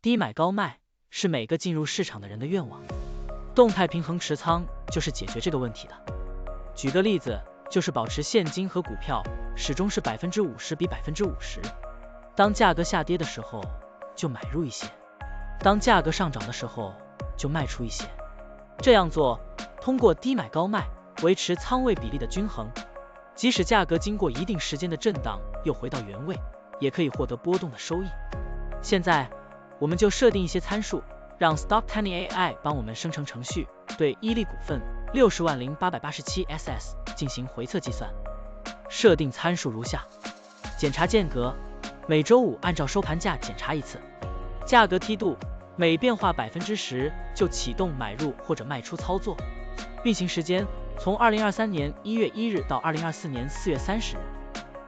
低买高卖是每个进入市场的人的愿望，动态平衡持仓就是解决这个问题的。举个例子，就是保持现金和股票始终是50%比50%，当价格下跌的时候就买入一些，当价格上涨的时候就卖出一些。这样做，通过低买高卖维持仓位比例的均衡，即使价格经过一定时间的震荡又回到原位，也可以获得波动的收益。现在我们就设定一些参数，让 Stock Tuning AI 帮我们生成程序，对伊利股份600887SS 进行回测计算。设定参数如下：检查间隔，每周五按照收盘价检查一次；价格梯度，每变化10%就启动买入或者卖出操作；运行时间从2023年1月1日到2024年4月30日；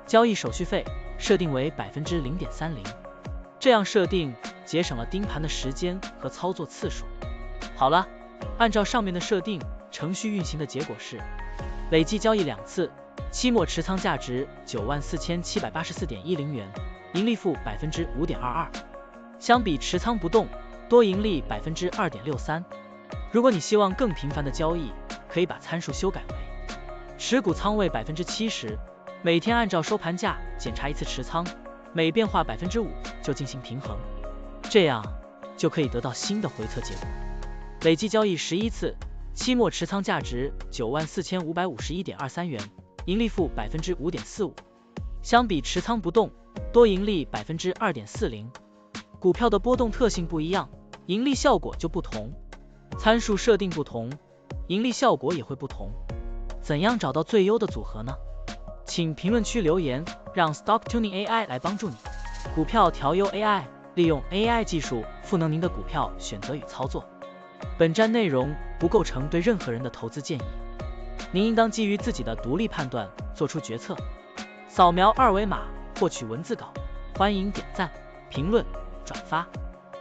交易手续费设定为0.30%。这样设定节省了盯盘的时间和操作次数。好了，按照上面的设定，程序运行的结果是累计交易2次，期末持仓价值94784.10元，盈利负5.22%。相比持仓不动，多盈利2.63%。如果你希望更频繁的交易，可以把参数修改为持股仓位70%，每天按照收盘价检查一次持仓，每变化5%就进行平衡，这样就可以得到新的回测结果。累计交易11次，期末持仓价值94551.23元，盈利负5.45%。相比持仓不动，多盈利2.40%。股票的波动特性不一样，盈利效果就不同。参数设定不同，盈利效果也会不同。怎样找到最优的组合呢？请评论区留言，让 Stock Tuning AI 来帮助你。股票调优 AI， 利用 AI 技术赋能您的股票选择与操作。本站内容不构成对任何人的投资建议，您应当基于自己的独立判断做出决策。扫描二维码获取文字稿，欢迎点赞、评论、转发。